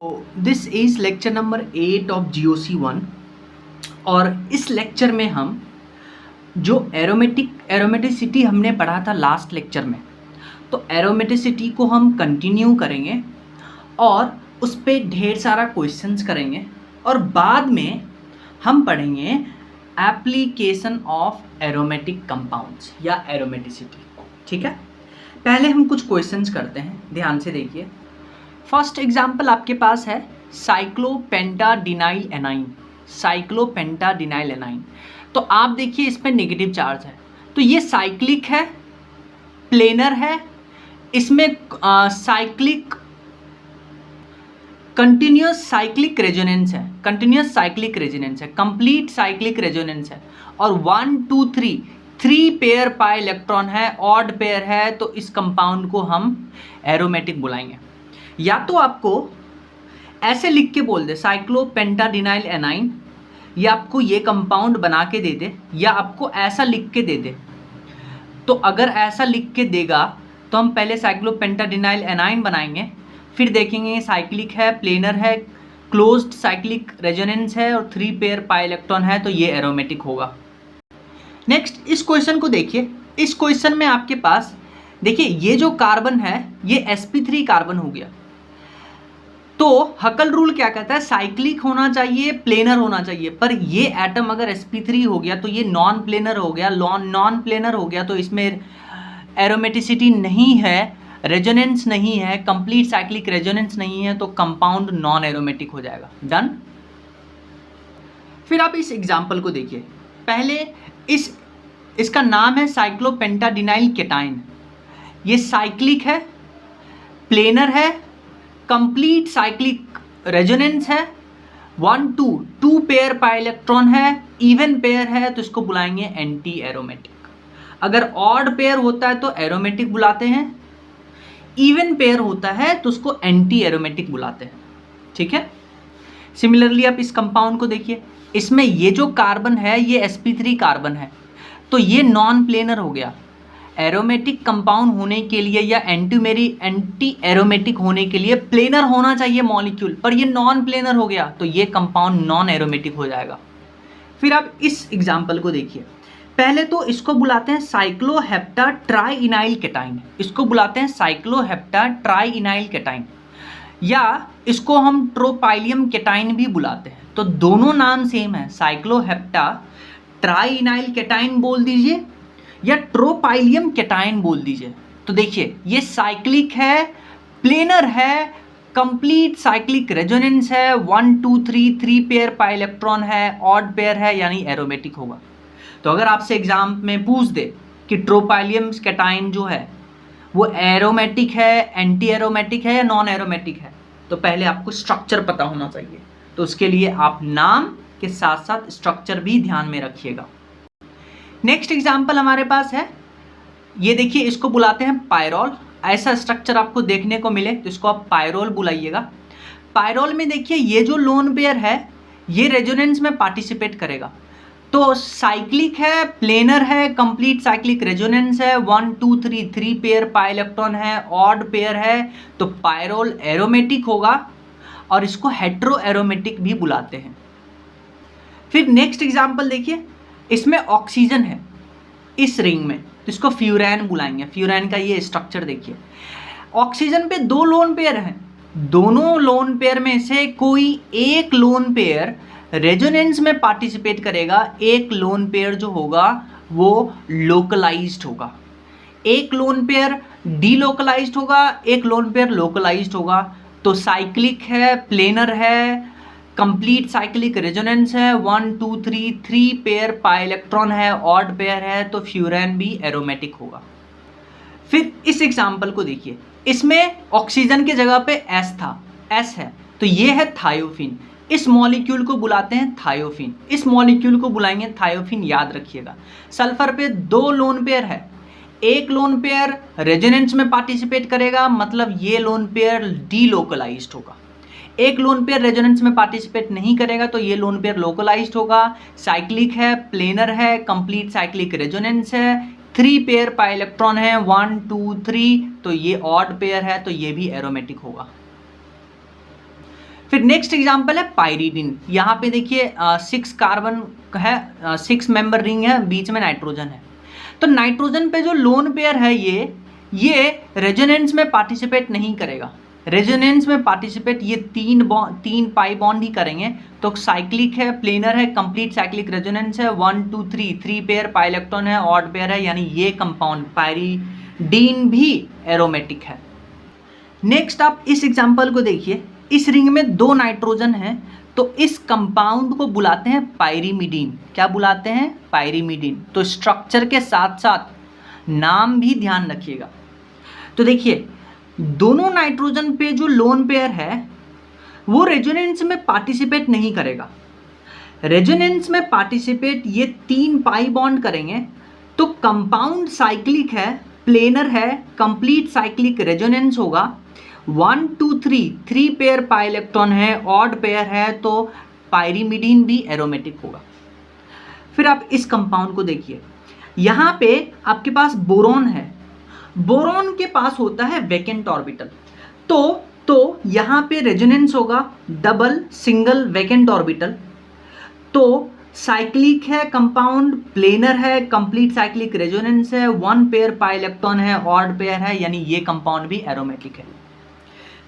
तो this is lecture number 8 of GOC1 और इस लेक्चर में हम जो एरोमेटिसिटी हमने पढ़ा था लास्ट लेक्चर में, तो एरोमेटिसिटी को हम कंटिन्यू करेंगे और उस पर ढेर सारा क्वेश्चंस करेंगे और बाद में हम पढ़ेंगे एप्लीकेशन ऑफ एरोमेटिक कंपाउंड्स या एरोमेटिसिटी। ठीक है, पहले हम कुछ क्वेश्चंस करते हैं, ध्यान से देखिए। फर्स्ट एग्जाम्पल आपके पास है साइक्लोपेंटाडिनाइल एनाइन। साइक्लोपेंटाडिनाइल एनाइन, तो आप देखिए इसमें नेगेटिव चार्ज है, तो ये साइक्लिक है, प्लेनर है, इसमें साइक्लिक कंटिन्यूस साइक्लिक रेजोनेंस है, कंटिन्यूस साइक्लिक रेजोनेंस है, कंप्लीट साइक्लिक रेजोनेंस है और 1 2 3 पेयर पाई इलेक्ट्रॉन है, ऑड पेयर है, तो इस कंपाउंड को हम एरोमेटिक बुलाएंगे। या तो आपको ऐसे लिख के बोल दे साइक्लोपेंटाडिनाइल एनाइन, या आपको ये कंपाउंड बना के दे दे, या आपको ऐसा लिख के दे दे। तो अगर ऐसा लिख के देगा तो हम पहले साइक्लोपेंटाडिनाइल एनाइन बनाएंगे, फिर देखेंगे साइक्लिक है, प्लेनर है, क्लोज्ड साइक्लिक रेजोनेंस है और 3 पेयर पाई इलेक्ट्रॉन है, तो ये एरोमेटिक होगा। नेक्स्ट इस क्वेश्चन को देखिए। इस क्वेश्चन में आपके पास देखिए ये जो कार्बन है ये sp3 कार्बन हो गया, तो हकल रूल क्या कहता है, साइक्लिक होना चाहिए, प्लेनर होना चाहिए, पर ये एटम अगर sp3 हो गया तो ये नॉन प्लेनर हो गया, नॉन प्लेनर हो गया तो इसमें एरोमेटिसिटी नहीं है, रेजोनेंस नहीं है, कंप्लीट साइक्लिक रेजोनेंस नहीं है, तो कंपाउंड नॉन एरोमेटिक हो जाएगा। डन। फिर आप इस एग्जाम्पल को देखिए। पहले इसका नाम है साइक्लोपेंटाडिनाइल केटाइन। ये साइक्लिक है, प्लेनर है, कंप्लीट साइक्लिक रेजोनेंस है, 1 2 पेयर पाई इलेक्ट्रॉन है, इवन पेयर है, तो इसको बुलाएंगे एंटी एरोमेटिक। अगर ऑड पेयर होता है तो एरोमेटिक बुलाते हैं, इवन पेयर होता है तो उसको एंटी एरोमेटिक बुलाते हैं। ठीक है। सिमिलरली आप इस कंपाउंड को देखिए, इसमें ये जो कार्बन है ये sp3 कार्बन है, तो ये नॉन प्लेनर हो गया। एरोमेटिक कंपाउंड होने के लिए या एंटी एरोमेटिक होने के लिए प्लेनर होना चाहिए मॉलिक्यूल, पर ये नॉन प्लेनर हो गया, तो ये कंपाउंड नॉन एरोमेटिक हो जाएगा। फिर आप इस एग्जाम्पल को देखिए। पहले तो इसको बुलाते हैं साइक्लोहेप्टा ट्राइइनाइल केटाइन, इसको बुलाते हैं साइक्लोहेप्टा ट्राइइनाइल केटाइन, या इसको हम ट्रोपाइलियम केटाइन भी बुलाते हैं, तो दोनों नाम सेम है। साइक्लोहेप्टा ट्राइइनाइल केटाइन बोल दीजिए या ट्रोपाइलियम केटाइन बोल दीजिए। तो देखिए ये साइक्लिक है, प्लेनर है, कंप्लीट साइक्लिक रेजोनेंस है, 1 2 3 पेयर पाई इलेक्ट्रॉन है, ऑड पेयर है, यानी एरोमेटिक होगा। तो अगर आपसे एग्जाम में पूछ दे कि ट्रोपाइलियम केटाइन जो है वो एरोमेटिक है, एंटी एरोमेटिक है या नॉन एरोमेटिक है, तो पहले आपको स्ट्रक्चर पता होना चाहिए, तो उसके लिए आप नाम के साथ साथ स्ट्रक्चर भी ध्यान में रखिएगा। नेक्स्ट एग्जाम्पल हमारे पास है, ये देखिए इसको बुलाते हैं पायरोल। ऐसा स्ट्रक्चर आपको देखने को मिले तो इसको आप पायरोल बुलाइएगा। पायरोल में देखिए ये जो लोन पेयर है ये रेजोनेंस में पार्टिसिपेट करेगा, तो साइक्लिक है, प्लेनर है, कंप्लीट साइक्लिक रेजोनेंस है, 1 2 3 पेयर पाई इलेक्ट्रॉन है, ऑड पेयर है, तो पायरोल एरोमेटिक होगा और इसको हेट्रो एरोमेटिक भी बुलाते हैं। फिर नेक्स्ट एग्जाम्पल देखिए, इसमें ऑक्सीजन है इस रिंग में, तो इसको फ्यूरैन बुलाएंगे। फ्यूरैन का ये स्ट्रक्चर देखिए। ऑक्सीजन पे 2 लोन पेयर हैं, दोनों लोन पेयर में से कोई एक लोन पेयर रेजोनेंस में पार्टिसिपेट करेगा, एक लोन पेयर जो होगा वो लोकलाइज्ड होगा, एक लोन पेयर डीलोकलाइज्ड होगा, एक लोन पेयर लोकलाइज्ड होगा। तो साइक्लिक है, प्लेनर है, कंप्लीट साइक्लिक रेजोनेंस है, 1 2 3 पेयर पाई इलेक्ट्रॉन है, ऑड पेयर है, तो फ्यूरैन भी एरोमेटिक होगा। फिर इस एग्जाम्पल को देखिए, इसमें ऑक्सीजन के जगह पे S था, S है, तो ये है थायोफिन। इस मॉलिक्यूल को बुलाते हैं थायोफिन, इस मॉलिक्यूल को बुलाएंगे थायोफिन, याद रखिएगा। सल्फर पे 2 लोन पेयर है, एक लोन पेयर रेजोनेंस में पार्टिसिपेट करेगा, मतलब ये लोन पेयर डीलोकलाइज्ड होगा। एक लोन पेयर रेजोनेंस में पार्टिसिपेट नहीं करेगा तो ये लोन पेयर लोकलाइज्ड होगा। साइक्लिक है, प्लेनर है, कंप्लीट साइक्लिक रेजोनेंस है, 3 पेयर पाई इलेक्ट्रॉन है, 1 2 3, तो ये ऑड पेयर है, तो ये भी एरोमेटिक होगा। फिर नेक्स्ट एग्जांपल है पायरीडीन। यहाँ पे देखिए 6 कार्बन है, 6 मेंबर रिंग है, बीच में नाइट्रोजन है। तो नाइट्रोजन पे जो लोन पेयर है ये रेजोनेंस में पार्टिसिपेट नहीं करेगा। रेजोनेंस में पार्टिसिपेट ये तीन पाई बॉन्ड ही करेंगे। तो साइक्लिक है, प्लेनर है, कंप्लीट साइक्लिक रेजोनेंस है, 1 2 3 पेयर पाई इलेक्ट्रॉन है, ऑड पेयर है, यानी ये कंपाउंड पायरीडीन भी एरोमेटिक है। नेक्स्ट आप इस एग्जांपल को देखिए, इस रिंग में 2 नाइट्रोजन है, तो इस कंपाउंड को बुलाते हैं पायरीमिडीन। क्या बुलाते हैं? पायरीमिडीन। तो स्ट्रक्चर के साथ साथ नाम भी ध्यान रखिएगा। तो देखिए दोनों नाइट्रोजन पे जो लोन पेयर है वो रेजोनेंस में पार्टिसिपेट नहीं करेगा। रेजोनेंस में पार्टिसिपेट ये 3 पाई बॉन्ड करेंगे। तो कंपाउंड साइक्लिक है, प्लेनर है, कंप्लीट साइक्लिक रेजोनेंस होगा। 1 2 3 पेयर पाई इलेक्ट्रॉन है, ऑड पेयर है, तो पायरीमिडीन भी एरोमेटिक होगा। फिर आप इस कंपाउंड को देखिए, यहाँ पे आपके पास बोरॉन है। बोरॉन के पास होता है वैकेंट ऑर्बिटल। तो यहाँ पे रेजोनेंस होगा डबल सिंगल वैकेंट ऑर्बिटल। तो साइक्लिक है कंपाउंड, प्लेनर है, कंप्लीट साइक्लिक रेजोनेंस है, 1 पेयर पाई इलेक्ट्रॉन है, ऑड पेयर है, यानी ये कंपाउंड भी एरोमेटिक है।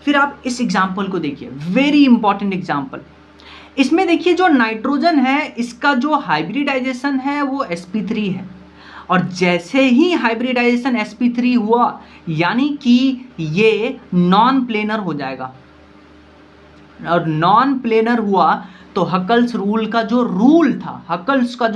फिर आप इस एग्जाम्पल को देखिए, वेरी इंपॉर्टेंट एग्जाम्पल। इसमें देखिए जो नाइट्रोजन है इसका जो हाइब्रिडाइजेशन है वो sp3 है, और जैसे ही हाइब्रिडाइजेशन sp3 हुआ यानी कि ये नॉन प्लेनर हो जाएगा, और नॉन प्लेनर हुआ तो हकल्स का जो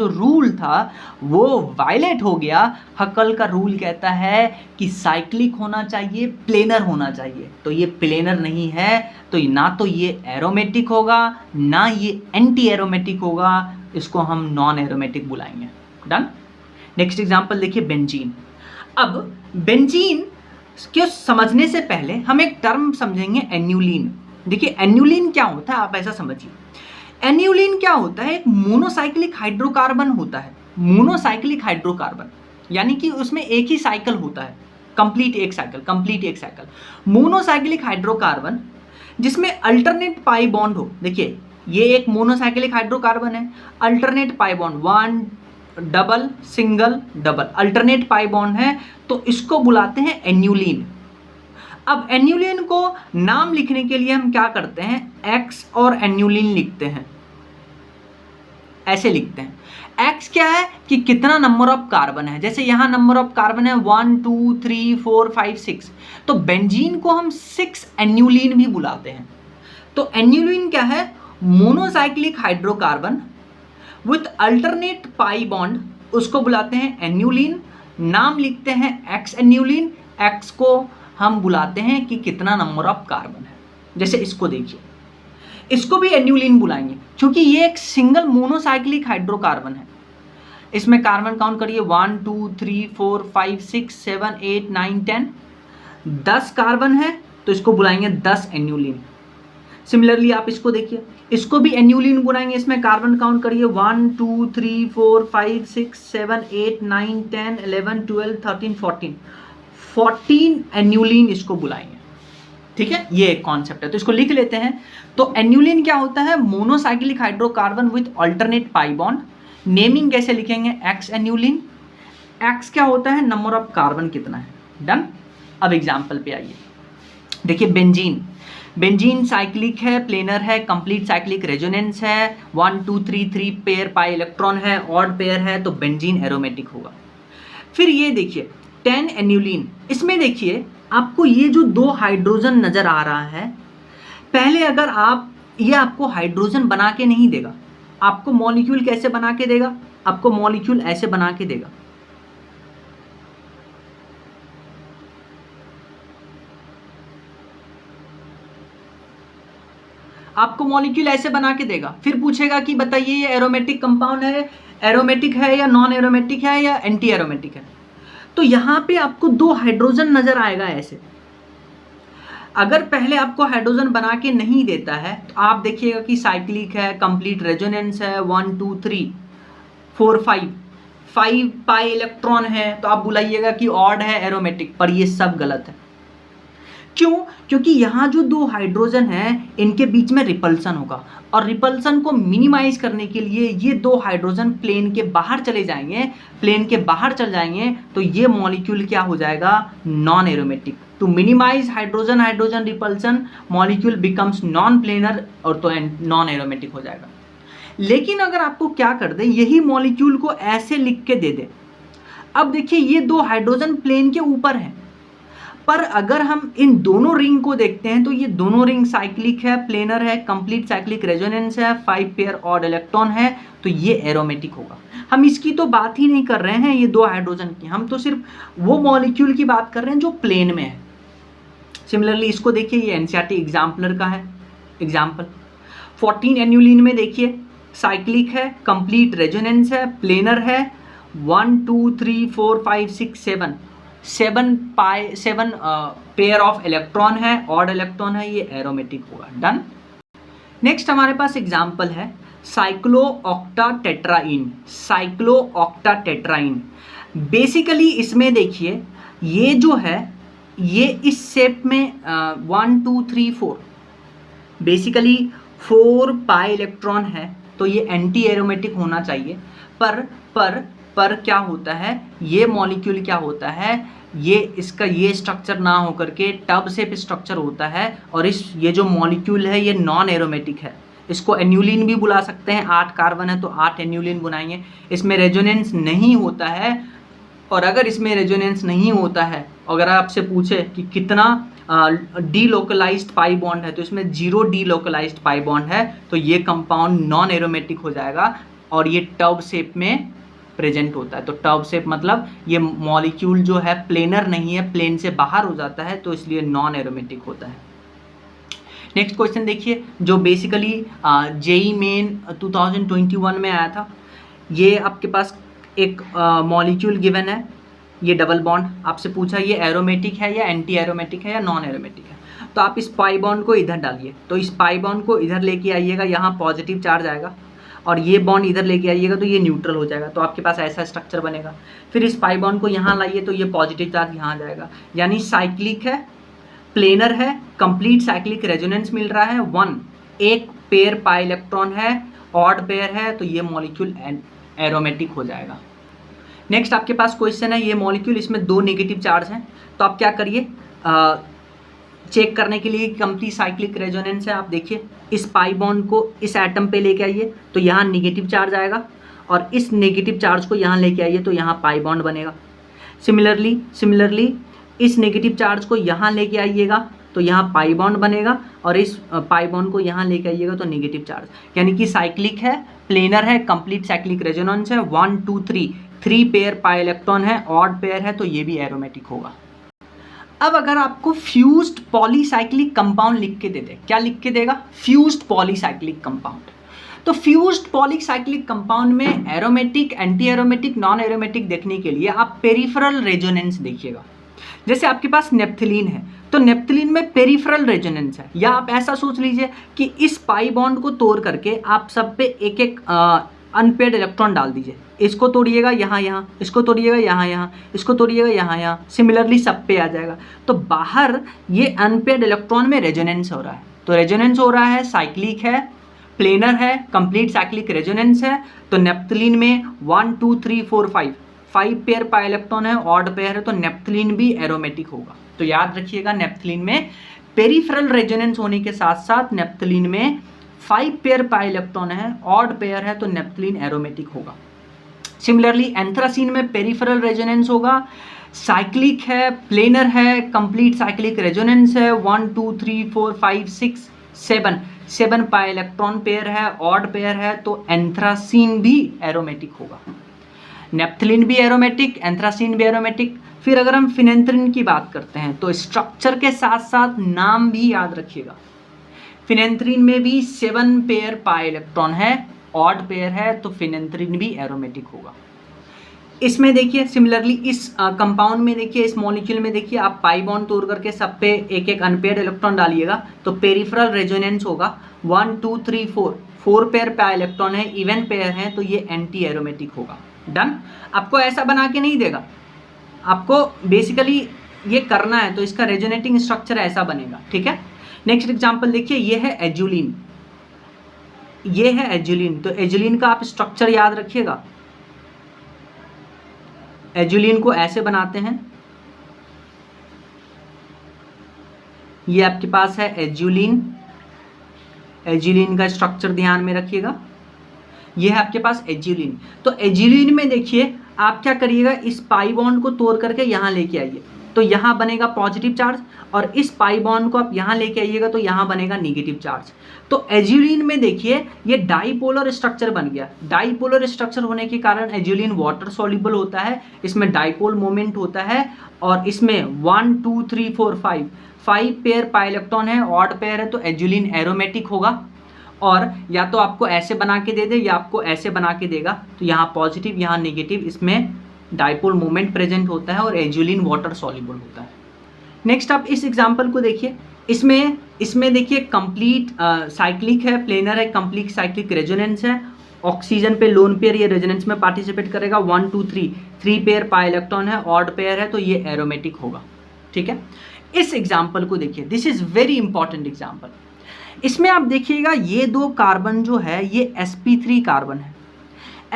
रूल था वो वायलेट हो गया। हकल का रूल कहता है कि साइक्लिक होना चाहिए, प्लेनर होना चाहिए। तो ये प्लेनर नहीं है, तो ना तो ये एरोमेटिक होगा ना ये एंटी एरोमेटिक होगा, इसको हम नॉन एरोमेटिक बुलाएंगे। डन। नेक्स्ट एग्जांपल देखिए बेंजीन। अब बेंजीन को समझने से पहले हम एक टर्म समझेंगे एन्यूलिन। देखिए एन्यूलिन क्या होता है आप ऐसा समझिए। एन्यूलिन क्या होता है? एक मोनोसाइक्लिक हाइड्रोकार्बन होता है। मोनोसाइक्लिक हाइड्रोकार्बन यानी कि उसमें एक ही साइकिल होता है, कंप्लीट एक साइकिल। मोनोसाइक्लिक हाइड्रोकार्बन जिसमें अल्टरनेट पाई बॉन्ड हो। देखिए ये एक मोनोसाइक्लिक हाइड्रोकार्बन है, alternate pi bond 1 double single double alternate pi bond है, तो इसको बुलाते हैं एन्यूलिन। अब एन्यूलिन को नाम लिखने के लिए हम क्या करते हैं? एक्स और एन्यूलिन लिखते हैं, ऐसे लिखते हैं। एक्स क्या है कि कितना नंबर ऑफ कार्बन है, जैसे यहां नंबर ऑफ कार्बन है 1 2 3 4 5 6, तो बेंजीन को हम 6 एन्यूलिन भी बुलाते हैं। तो एन्यूलिन क्या है? Monocyclic hydrocarbon with alternate pi bond, उसको बुलाते हैं एन्यूलिन। नाम लिखते हैं एक्स एन्यूलिन। एक्स को हम बुलाते हैं कि कितना नंबर ऑफ कार्बन है। जैसे इसको देखिए, इसको भी एन्यूलिन बुलाएंगे क्योंकि ये एक सिंगल मोनोसाइक्लिक हाइड्रोकार्बन है। इसमें कार्बन काउंट करिए 1 2 3 4 5 6 7 8 9 10, 10 कार्बन है, तो इसको बुलाएंगे 10 एन्यूलिन। सिमिलरली आप इसको देखिए, इसको भी एन्यूलिन बुलाएंगे। इसमें कार्बन काउंट करिए 1 2 3 4 5 6 7 8 9 10 11 12 13 14 एन्यूलिन इसको बुलाएंगे। ठीक है, ये एक कॉन्सेप्ट है, तो इसको लिख लेते हैं। तो एन्यूलिन क्या होता है? Monocyclic hydrocarbon with alternate pi bond. Naming कैसे लिखेंगे? X annulene. एक्स क्या होता है? नंबर ऑफ कार्बन कितना है। डन। अब एग्जाम्पल पे आइए। देखिए बेंजीन साइक्लिक है, प्लेनर है, कंप्लीट साइक्लिक रेजोनेंस है, 1 2 3 पेयर पाई इलेक्ट्रॉन है, ऑड पेयर है, तो बेंजीन एरोमेटिक होगा। फिर ये देखिए 10 एन्यूलिन। इसमें देखिए आपको ये जो 2 हाइड्रोजन नजर आ रहा है, पहले अगर ये आपको हाइड्रोजन बना के नहीं देगा, आपको मॉलिक्यूल कैसे बना के देगा? आपको मॉलिक्यूल ऐसे बना के देगा। आपको मॉलिक्यूल ऐसे बना के देगा, फिर पूछेगा कि बताइए ये एरोमेटिक कंपाउंड है, एरोमेटिक है या नॉन एरोमेटिक है या एंटी एरोमेटिक है। तो यहाँ पे आपको 2 हाइड्रोजन नजर आएगा ऐसे। अगर पहले आपको हाइड्रोजन बना के नहीं देता है तो आप देखिएगा कि साइक्लिक है, कंप्लीट रेजोनेंस है, 1 2 3 4 5 पाई इलेक्ट्रॉन है, तो आप बुलाइएगा कि ऑड है, एरोमेटिक, पर ये सब गलत है। क्यों? क्योंकि यहाँ जो दो हाइड्रोजन हैं इनके बीच में रिपल्सन होगा, और रिपल्सन को मिनिमाइज करने के लिए ये दो हाइड्रोजन प्लेन के बाहर चले जाएंगे, प्लेन के बाहर चल जाएंगे, तो ये मॉलिक्यूल क्या हो जाएगा? Non aromatic. To minimise hydrogen hydrogen repulsion, molecule becomes non planar और तो नॉन एरोमेटिक हो जाएगा। लेकिन अगर आपको क्या कर दे, यही मॉलिक्यूल को ऐसे लिख के दे दे, अब देखिए ये दो हाइड्रोजन प्लेन के ऊपर है, पर अगर हम इन दोनों रिंग को देखते हैं तो ये दोनों रिंग साइक्लिक है, प्लेनर है, कंप्लीट साइक्लिक रेजोनेंस है, 5 पेयर ऑड इलेक्ट्रॉन है, तो ये एरोमेटिक होगा। हम इसकी तो बात ही नहीं कर रहे हैं ये दो हाइड्रोजन की, हम तो सिर्फ वो मॉलिक्यूल की बात कर रहे हैं जो प्लेन में है। सिमिलरली इसको देखिए, ये एनसीईआरटी एग्जाम्पलर का है एग्जाम्पल। 14 एन्यूलिन में देखिए साइक्लिक है, कंप्लीट रेजोनेंस है, प्लेनर है, 1 2 3 4 5 6 7 पेयर ऑफ इलेक्ट्रॉन है, ऑड इलेक्ट्रॉन है, ये एरोमेटिक होगा। डन। नेक्स्ट हमारे पास एग्जाम्पल है साइक्लोऑक्टाटेट्राइन। साइक्लोऑक्टाटेट्राइन बेसिकली इसमें देखिए ये जो है ये इस शेप में 1 2 3 4 बेसिकली 4 पाई इलेक्ट्रॉन है, तो ये एंटी एरोमेटिक होना चाहिए। पर क्या होता है, ये मॉलिक्यूल क्या होता है, ये इसका ये स्ट्रक्चर ना होकर के टब शेप स्ट्रक्चर होता है, और ये जो मॉलिक्यूल है ये नॉन एरोमेटिक है। इसको एन्यूलिन भी बुला सकते हैं, 8 कार्बन है तो 8 एन्यूलिन बनाएंगे। इसमें रेजोनेंस नहीं होता है, और अगर इसमें रेजोनेंस नहीं होता है, अगर आपसे पूछे कि कितना डीलोकलाइज्ड पाई बॉन्ड है, तो इसमें 0 डीलोकलाइज्ड पाई बॉन्ड है, तो ये कंपाउंड नॉन एरोमेटिक हो जाएगा, और ये टब शेप में प्रेजेंट होता है। तो टब शेप मतलब ये मॉलिक्यूल जो है प्लेनर नहीं है, प्लेन से बाहर हो जाता है, तो इसलिए नॉन एरोमेटिक होता है। नेक्स्ट क्वेश्चन देखिए जो बेसिकली जेई मेन 2021 में आया था। ये आपके पास एक मॉलिक्यूल गिवन है, ये डबल बॉन्ड आपसे पूछा ये एरोमेटिक है या एंटी एरोमेटिक है या नॉन एरोमेटिक है, तो आप इस पाई बॉन्ड को इधर डालिए, तो इस पाई बॉन्ड को इधर लेके आइएगा, यहाँ पॉजिटिव चार्ज आएगा, और ये बॉन्ड इधर लेके आइएगा तो ये न्यूट्रल हो जाएगा, तो आपके पास ऐसा स्ट्रक्चर बनेगा। फिर इस पाई बॉन्ड को यहाँ लाइए तो ये पॉजिटिव चार्ज यहाँ जाएगा, यानी साइक्लिक है, प्लेनर है, कंप्लीट साइक्लिक रेजोनेंस मिल रहा है, 1 एक पेयर पाई इलेक्ट्रॉन है, ऑड पेयर है, तो ये मॉलिक्यूल एरोमेटिक हो जाएगा। नेक्स्ट आपके पास क्वेश्चन है, ये मॉलिक्यूल इसमें 2 नेगेटिव चार्ज हैं, तो आप क्या करिए चेक करने के लिए कंप्लीट साइक्लिक रेजोनेंस है, आप देखिए इस पाई बॉन्ड को इस एटम पे लेके आइए तो यहाँ नेगेटिव चार्ज आएगा, और इस नेगेटिव चार्ज को यहाँ लेके आइए तो यहाँ पाई बॉन्ड बनेगा। सिमिलरली इस नेगेटिव चार्ज को यहाँ लेके आइएगा तो यहाँ पाई बॉन्ड बनेगा, और इस पाई बॉन्ड को यहाँ लेके आइएगा तो नेगेटिव चार्ज, यानी कि साइक्लिक है, प्लेनर है, कंप्लीट साइक्लिक रेजोनेंस है, 1 2 3 पेयर पाई इलेक्ट्रॉन है, ऑड पेयर है, तो ये भी एरोमेटिक होगा। अब अगर आपको फ्यूज्ड पॉलीसाइक्लिक कंपाउंड लिख के दे दे, क्या लिख के देगा? Fused polycyclic compound. तो फ्यूज्ड पॉलीसाइक्लिक कंपाउंड में aromatic, anti aromatic, non aromatic देखने के लिए आप पेरिफेरल रेजोनेंस देखिएगा। जैसे आपके पास नेप्थलीन है तो नेप्थलीन में पेरिफेरल रेजोनेंस है, या आप ऐसा सोच लीजिए कि इस पाई बॉन्ड को तोड़ करके आप सब पे एक एक अनपेयर्ड इलेक्ट्रॉन डाल दीजिए, इसको तोड़िएगा यहाँ यहाँ, इसको तोड़िएगा यहाँ यहाँ, इसको तोड़िएगा यहाँ यहाँ, सिमिलरली सब पे आ जाएगा। तो बाहर ये अनपेयर्ड इलेक्ट्रॉन में रेजोनेंस हो रहा है, तो रेजोनेंस हो रहा है, साइक्लिक है, प्लेनर है, कंप्लीट साइक्लिक रेजोनेंस है, तो नेप्थलीन में 1 2 3 4 5 पेयर पाई इलेक्ट्रॉन है, ऑड पेयर है, तो नेप्थलीन भी एरोमेटिक होगा। तो याद रखिएगा नेप्थलीन में पेरिफेरल रेजोनेंस होने के साथ साथ नेप्थलीन में 5 पेयर पाई इलेक्ट्रॉन है, ऑड पेयर है, तो नेप्थलीन एरोमेटिक होगा। सिमिलरली एंथ्रासीन में पेरिफेरल रेजोनेंस होगा, साइक्लिक है, प्लेनर है, कंप्लीट साइक्लिक रेजोनेंस है, 1 2 3 4 5 6 7 पाई इलेक्ट्रॉन पेयर है, ऑड पेयर है, तो एंथ्रासीन भी एरोमेटिक होगा। नेप्थलीन भी एरोमेटिक, एंथ्रासीन भी एरोमेटिक। फिर अगर हम फिनेंथ्रीन की बात करते हैं तो स्ट्रक्चर के साथ साथ नाम भी याद रखिएगा। फिनेंथ्रीन में भी 7 पेयर पाई इलेक्ट्रॉन है, ऑड पेयर है, तो फिनेंथ्रीन भी एरोमेटिक होगा। इसमें देखिए सिमिलरली इस कंपाउंड में देखिए, इस मॉलिक्यूल में देखिए, आप पाई बॉन्ड तोड़ करके सब पे एक एक अनपेयर्ड इलेक्ट्रॉन डालिएगा तो पेरिफेरल रेजोनेंस होगा, 1 2 3 4 पेयर पाई इलेक्ट्रॉन है, इवन पेयर है, तो ये एंटी एरोमेटिक होगा। डन। आपको ऐसा बना के नहीं देगा, आपको बेसिकली ये करना है तो इसका रेजोनेटिंग स्ट्रक्चर ऐसा बनेगा, ठीक है। नेक्स्ट एग्जांपल देखिए, ये है एजुलिन, ये है एजुलिन। तो एजुलिन का आप स्ट्रक्चर याद रखिएगा, एजुलिन को ऐसे बनाते हैं, ये आपके पास है एजुलिन, एजुलिन का स्ट्रक्चर ध्यान में रखिएगा, ये है आपके पास एजुलिन। तो एजुलिन में देखिए आप क्या करिएगा, इस पाई बॉन्ड को तोड़ करके यहाँ लेके आइए, तो यहाँ बनेगा पॉजिटिव चार्ज, और इस पाई बॉन्ड को आप यहाँ लेके आइएगा तो यहाँ बनेगा नेगेटिव चार्ज। तो एजुलिन में देखिए ये डाइपोलर स्ट्रक्चर बन गया। डाइपोलर स्ट्रक्चर होने के कारण एजुलिन वाटर सॉल्युबल होता है, इसमें डाइपोल मोमेंट होता है, और इसमें 1 2 3 4 5 पेयर पाई इलेक्ट्रॉन है, ऑड पेयर है, तो एजुलिन एरोमेटिक होगा। और या तो आपको ऐसे बना के दे दे या आपको ऐसे बना के देगा, तो यहाँ पॉजिटिव यहाँ नेगेटिव, इसमें डाइपोल मोमेंट प्रेजेंट होता है और एजुलिन वाटर सॉल्युबल होता है। नेक्स्ट आप इस एग्जांपल को देखिए, इसमें देखिए कंप्लीट साइक्लिक है, प्लेनर है, कंप्लीट साइक्लिक रेजोनेंस है, ऑक्सीजन पे लोन पेयर ये रेजोनेंस में पार्टिसिपेट करेगा, 1 2 3 पेयर पाई इलेक्ट्रॉन है, ऑड पेयर है, तो ये एरोमेटिक होगा, ठीक है। इस एग्जाम्पल को देखिए, this is very important example. इसमें आप देखिएगा ये दो कार्बन जो है ये sp3 कार्बन है,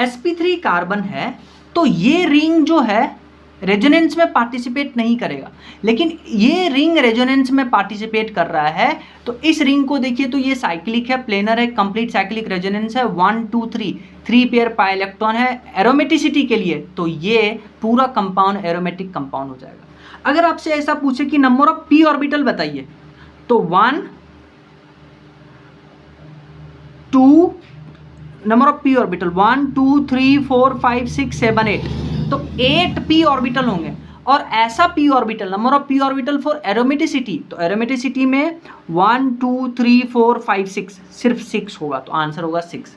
sp3 कार्बन है, तो ये रिंग जो है रेजोनेंस में पार्टिसिपेट नहीं करेगा, लेकिन ये रिंग रेजोनेंस में पार्टिसिपेट कर रहा है। तो इस रिंग को देखिए, तो ये साइक्लिक है, प्लेनर है, कंप्लीट साइक्लिक रेजोनेंस है, 1 2 3 पेयर पाई इलेक्ट्रॉन है, एरोमेटिसिटी के लिए तो ये पूरा कंपाउंड एरोमेटिक कंपाउंड हो जाएगा। अगर आपसे ऐसा पूछे कि नंबर ऑफ p ऑर्बिटल बताइए, तो 1 2 नंबर ऑफ p ऑर्बिटल 1 2 3 4 5 6 7 8, तो 8 p ऑर्बिटल होंगे। और ऐसा p orbital, number of p orbital for aromaticity, तो एरोमेटिसिटी में 1 2 3 4 5 6, सिर्फ 6 होगा, तो आंसर होगा 6।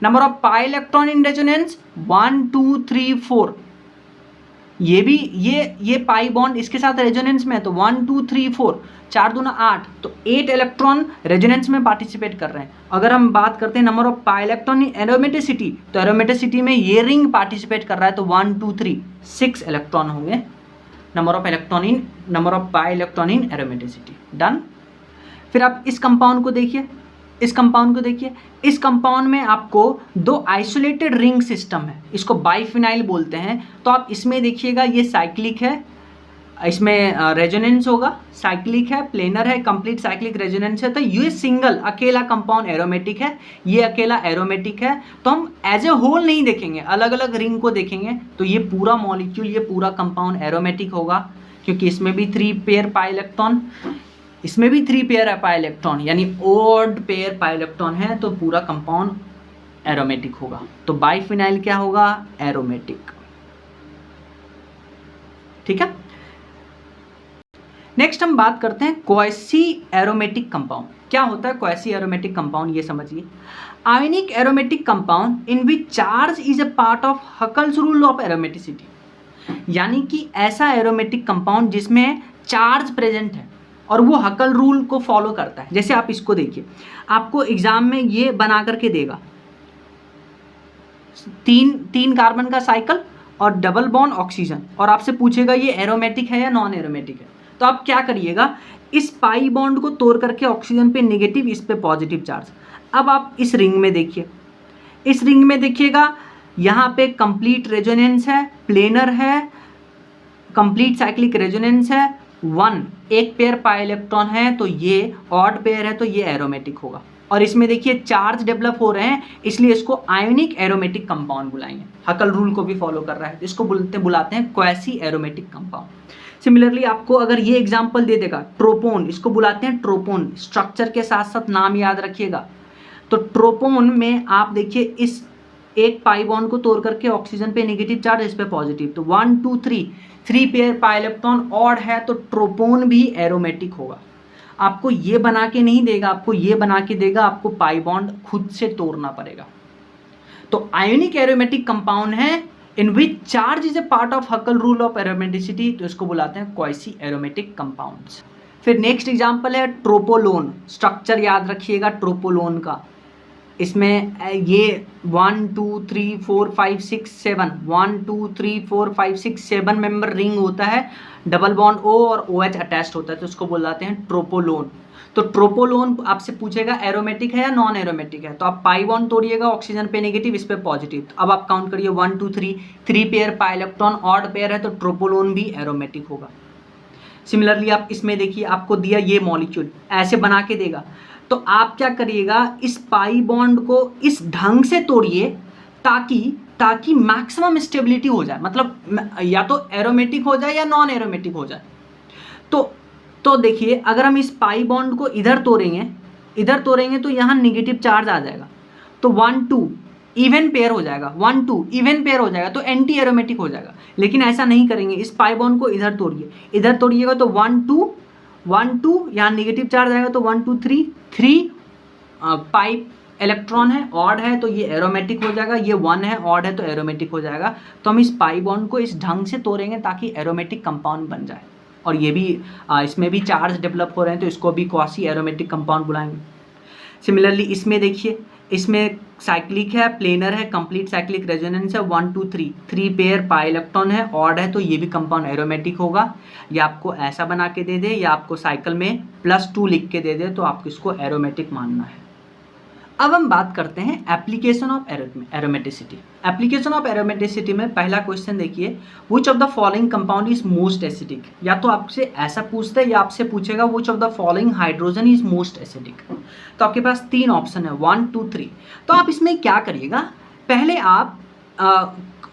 Number of pi electron in resonance 1 2 3 4, ये भी ये पाई बॉन्ड इसके साथ रेजोनेंस में है, तो 1 2 3 4 4 दूना 8, तो 8 इलेक्ट्रॉन रेजोनेंस में पार्टिसिपेट कर रहे हैं। अगर हम बात करते हैं number of pi electron in aromaticity, तो एरोमेटिसिटी में ये रिंग पार्टिसिपेट कर रहा है, तो 1 2 3 6 इलेक्ट्रॉन होंगे number of pi electron in aromaticity. Done. फिर आप इस कंपाउंड को देखिए, इस कंपाउंड में आपको दो आइसोलेटेड रिंग सिस्टम है, इसको बाइफिनाइल बोलते हैं। तो आप इसमें देखिएगा ये साइक्लिक है, इसमें रेजोनेंस होगा, साइक्लिक है, प्लेनर है, कंप्लीट साइक्लिक रेजोनेंस है, तो ये सिंगल अकेला कंपाउंड एरोमेटिक है, ये अकेला एरोमेटिक है। तो हम एज ए होल नहीं देखेंगे, अलग अलग रिंग को देखेंगे, तो ये पूरा मॉलिक्यूल, ये पूरा कंपाउंड एरोमेटिक होगा, क्योंकि इसमें भी 3 पेयर पाई इलेक्ट्रॉन, इसमें भी 3 पेयर है पाई इलेक्ट्रॉन, यानी ऑड पेयर पाई इलेक्ट्रॉन है, तो पूरा कंपाउंड एरोमेटिक होगा। तो बाइफिनाइल क्या होगा? एरोमेटिक। ठीक है। नेक्स्ट हम बात करते हैं क्वासी एरोमेटिक कंपाउंड। क्या होता है क्वासी एरोमेटिक कंपाउंड, ये समझिए। Ionic aromatic compound in which charge is a part of Huckel's rule of aromaticity, यानी कि ऐसा एरोमेटिक कंपाउंड जिसमें चार्ज प्रेजेंट है और वो हकल रूल को फॉलो करता है। जैसे आप इसको देखिए, आपको एग्जाम में ये बना करके देगा, तीन कार्बन का साइकिल और डबल बॉन्ड ऑक्सीजन, और आपसे पूछेगा ये एरोमेटिक है या नॉन एरोमेटिक है। तो आप क्या करिएगा, इस पाई बॉन्ड को तोड़ करके ऑक्सीजन पे नेगेटिव, इस पे पॉजिटिव चार्ज। अब आप इस रिंग में देखिए, इस रिंग में देखिएगा यहाँ पे कंप्लीट रेजोनेंस है, प्लेनर है, कंप्लीट साइक्लिक रेजोनेंस है, 1 पेयर पाई इलेक्ट्रॉन है, तो ये ऑड पेयर है, तो ये एरोमेटिक होगा। और इसमें देखिए चार्ज डेवलप हो रहे हैं, इसलिए इसको आयोनिक एरोमेटिक कंपाउंड बुलाएंगे। हकल रूल को भी फॉलो कर रहा है, इसको बुलाते हैं क्वासी एरोमेटिक कंपाउंड। सिमिलरली आपको अगर ये एग्जांपल दे देगा ट्रोपोन, इसको बुलाते हैं ट्रोपोन। स्ट्रक्चर के साथ साथ नाम याद रखिएगा। तो ट्रोपोन में आप देखिए इस एक पाई बॉन्ड को तोड़ करके ऑक्सीजन पे नेगेटिव चार्ज, इस पे पॉजिटिव, तो 1 2 3 पेयर पाई इलेक्ट्रॉन ऑड है, तो ट्रोपोन भी एरोमेटिक होगा। आपको ये बना के नहीं देगा, आपको ये बना के देगा, आपको पाई बॉन्ड खुद से तोड़ना पड़ेगा। तो आयोनिक एरोमेटिक कंपाउंड है in which charge is a part of Huckel rule of aromaticity, तो इसको बुलाते हैं क्वासी एरोमेटिक कंपाउंड्स। फिर नेक्स्ट एग्जांपल है ट्रोपोलोन। स्ट्रक्चर याद रखिएगा ट्रोपोलोन का। इसमें ये 1 2 3 4 5 6 7 1 2 3 4 5 6 7 मेंबर रिंग होता है, डबल बॉन्ड O और OH अटैच्ड होता है, तो उसको बुलाते हैं ट्रोपोलोन। तो ट्रोपोलोन आपसे पूछेगा एरोमेटिक है या नॉन एरोमेटिक है, तो आप पाई बॉन्ड तोड़िएगा, ऑक्सीजन पे नेगेटिव, इस पे पॉजिटिव। अब आप काउंट करिए 1 2 3, 3 pair pi electron, odd pair है तो ट्रोपोलोन भी एरोमेटिक होगा। सिमिलरली आप इसमें देखिए, आपको दिया ये मॉलिक्यूल ऐसे बना के देगा, तो आप क्या करिएगा, इस पाई बॉन्ड को इस ढंग से तोड़िए ताकि मैक्सिमम स्टेबिलिटी हो जाए, मतलब या तो एरोमेटिक हो जाए या नॉन एरोमेटिक हो जाए। तो देखिए, अगर हम इस पाई बॉन्ड को इधर तोड़ेंगे तो यहाँ निगेटिव चार्ज आ जाएगा, तो 1 2 इवन पेयर हो जाएगा, 1 2 इवन पेयर हो जाएगा, तो एंटी एरोमेटिक हो जाएगा। लेकिन ऐसा नहीं करेंगे, इस पाई बॉन्ड को इधर तोड़िएगा तो 1 2 यहाँ निगेटिव चार्ज आएगा, तो 1 2 3 पाई इलेक्ट्रॉन है, ऑड है तो ये एरोमेटिक हो जाएगा, ये 1 है, ऑड है तो एरोमेटिक हो जाएगा। तो हम इस पाई बॉन्ड को इस ढंग से तोड़ेंगे ताकि एरोमेटिक कंपाउंड बन जाए, और ये भी इसमें भी चार्ज डेवलप हो रहे हैं, तो इसको भी क्वासी एरोमेटिक कंपाउंड बुलाएंगे। सिमिलरली इसमें देखिए, इसमें साइक्लिक है, प्लेनर है, कंप्लीट साइक्लिक रेजोनेंस है, 1 2 3 पेयर पाई इलेक्ट्रॉन है, ऑड है तो ये भी कंपाउंड एरोमेटिक होगा। या आपको ऐसा बना के दे दे या आपको साइकिल में +2 लिख के दे दे, तो आपको इसको एरोमेटिक मानना है। अब हम बात करते हैं application of aromaticity. Application of aromaticity में पहला क्वेश्चन देखिए, which of the following compound is most acidic. या तो आपसे ऐसा पूछता है या आपसे पूछेगा which of the following hydrogen is most acidic. तो आपके पास 3 ऑप्शन है, 1 2 3। तो आप इसमें क्या करिएगा, पहले आप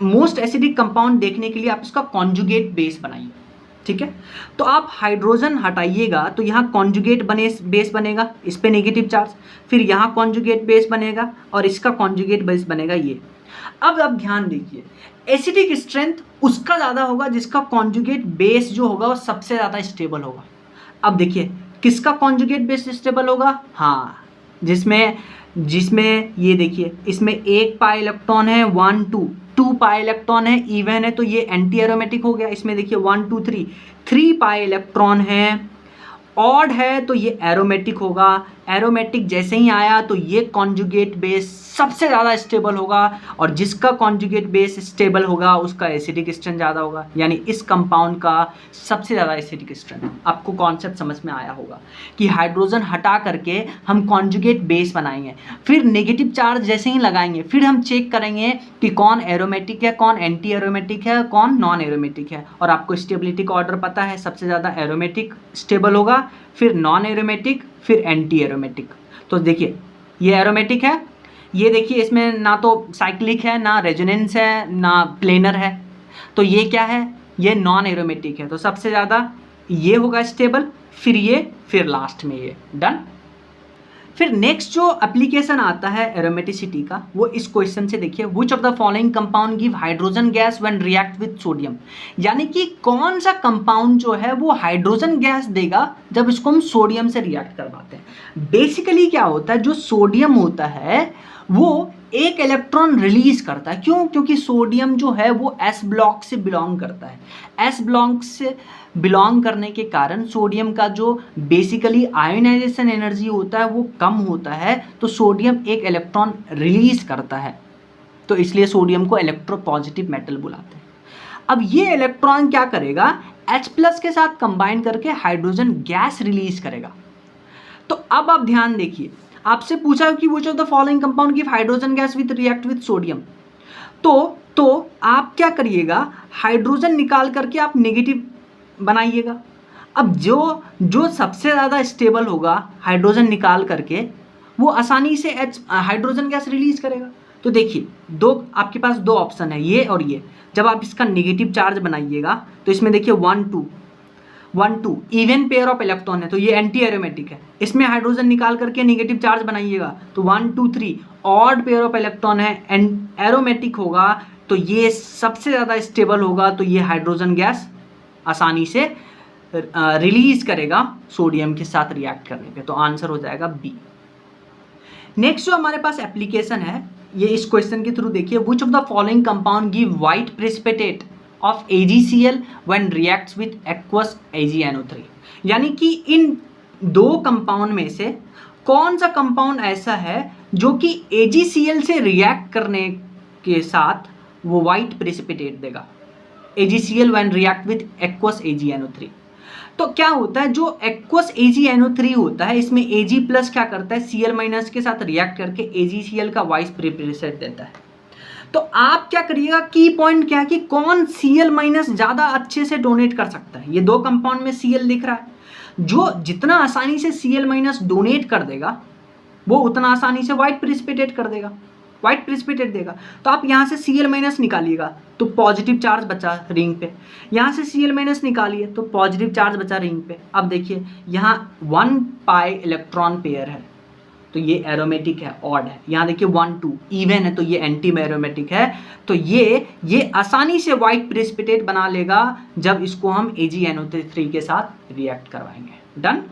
मोस्ट एसिडिक कंपाउंड देखने के लिए आप इसका कॉन्जुगेट बेस बनाइए, ठीक है। तो आप हाइड्रोजन हटाइएगा तो यहाँ कॉन्जुगेट बेस बनेगा, इस पे नेगेटिव चार्ज, फिर यहाँ कॉन्जुगेट बेस बनेगा और इसका कॉन्जुगेट बेस बनेगा ये। अब आप ध्यान देखिए, एसिडिक स्ट्रेंथ उसका ज़्यादा होगा जिसका कॉन्जुगेट बेस जो होगा वो सबसे ज़्यादा स्टेबल होगा। अब देखिए किसका कॉन्जुगेट बेस स्टेबल होगा, हाँ जिसमें ये देखिए, इसमें 1 पाई इलेक्ट्रॉन है, 1 2 पाई इलेक्ट्रॉन है, इवन है तो ये एंटी एरोमेटिक हो गया। इसमें देखिए 1 2 3 पाई इलेक्ट्रॉन है, ऑड है तो ये एरोमेटिक होगा। एरोमेटिक जैसे ही आया तो ये कॉन्जुगेट बेस सबसे ज़्यादा स्टेबल होगा, और जिसका कॉन्जुगेट बेस स्टेबल होगा उसका एसिडिक स्ट्रेंथ ज़्यादा होगा, यानी इस कंपाउंड का सबसे ज़्यादा एसिडिक स्ट्रेंथ। आपको कॉन्सेप्ट समझ में आया होगा कि हाइड्रोजन हटा करके हम कॉन्जुगेट बेस बनाएंगे, फिर नेगेटिव चार्ज जैसे ही लगाएंगे, फिर हम चेक करेंगे कि कौन एरोमेटिक है, कौन एंटी एरोमेटिक है, कौन नॉन एरोमेटिक है। और आपको स्टेबिलिटी का ऑर्डर पता है, सबसे ज़्यादा एरोमेटिक स्टेबल होगा, फिर नॉन एरोमेटिक, फिर एंटी एरोमेटिक। तो देखिए ये एरोमेटिक है, ये देखिए इसमें ना तो साइक्लिक है, ना रेजोनेंस है, ना प्लेनर है, तो ये क्या है, ये नॉन एरोमेटिक है। तो सबसे ज़्यादा ये होगा स्टेबल, फिर ये, फिर लास्ट में ये। डन। फिर नेक्स्ट जो एप्लीकेशन आता है एरोमेटिसिटी का, वो इस क्वेश्चन से देखिए, which of the following compound give hydrogen gas when react with sodium. यानी कि कौन सा कंपाउंड जो है वो हाइड्रोजन गैस देगा जब इसको हम सोडियम से रिएक्ट करवाते हैं। बेसिकली क्या होता है, जो सोडियम होता है वो एक इलेक्ट्रॉन रिलीज करता है। क्यों? क्योंकि सोडियम जो है वो S ब्लॉक से बिलोंग करता है। S ब्लॉक से बिलोंग करने के कारण सोडियम का जो बेसिकली आयोनाइजेशन एनर्जी होता है वो कम होता है, तो सोडियम एक इलेक्ट्रॉन रिलीज करता है, तो इसलिए सोडियम को इलेक्ट्रोपॉजिटिव मेटल बुलाते हैं। अब ये इलेक्ट्रॉन क्या करेगा, H+ के साथ कंबाइन करके हाइड्रोजन गैस रिलीज करेगा। तो अब आप ध्यान देखिए, आपसे पूछा कि which of the following compound give hydrogen gas with react with sodium. तो आप क्या करिएगा, हाइड्रोजन निकाल करके आप नेगेटिव बनाइएगा। अब जो सबसे ज़्यादा स्टेबल होगा हाइड्रोजन निकाल करके, वो आसानी से हाइड्रोजन गैस रिलीज करेगा। तो देखिए आपके पास 2 ऑप्शन है, ये और ये। जब आप इसका नेगेटिव चार्ज बनाइएगा तो इसमें देखिए 1 2 इवन पेयर ऑफ इलेक्ट्रॉन है, तो ये एंटी एरोमेटिक है। इसमें हाइड्रोजन निकाल करके नेगेटिव चार्ज बनाइएगा तो 1 2 3 ऑड पेयर ऑफ इलेक्ट्रॉन है, एरोमेटिक होगा, तो ये सबसे ज़्यादा स्टेबल होगा, तो ये हाइड्रोजन गैस आसानी से रिलीज करेगा सोडियम के साथ रिएक्ट करने पे। तो आंसर हो जाएगा बी। नेक्स्ट जो हमारे पास एप्लीकेशन है, ये इस क्वेश्चन के थ्रू देखिए, which of the following compound give white precipitate of AgCl when reacts with aqueous AgNO3। यानी कि इन 2 कंपाउंड में से कौन सा कंपाउंड ऐसा है जो कि AgCl से रिएक्ट करने के साथ वो वाइट प्रेसिपिटेट देगा। AgCl when react with aqueous AgNO3। तो क्या होता है, जो एक्वस AgNO3 होता है इसमें Ag प्लस क्या करता है, Cl माइनस के साथ रिएक्ट करके AgCl का वाइट प्रेसिपिटेट देता है। तो आप क्या करिएगा, की पॉइंट क्या है कि कौन Cl माइनस ज़्यादा अच्छे से डोनेट कर सकता है। ये दो कंपाउंड में Cl दिख रहा है, जो जितना आसानी से Cl माइनस डोनेट कर देगा वो उतना आसानी से वाइट प्रेसिपिटेट कर देगा, वाइट प्रेसिपिटेट देगा। तो आप यहाँ से Cl माइनस निकालिएगा तो पॉजिटिव चार्ज बचा रिंग पे, यहाँ से Cl माइनस निकालिए तो पॉजिटिव चार्ज बचा रिंग पे। अब देखिए यहाँ 1 पाई इलेक्ट्रॉन पेयर है तो ये एरोमेटिक है, ऑड है। यहाँ देखिए 1 2 इवन है तो ये एंटी एरोमेटिक है। तो ये आसानी से वाइट प्रेसिपिटेट बना लेगा जब इसको हम AgNO3 के साथ रिएक्ट करवाएंगे। डन।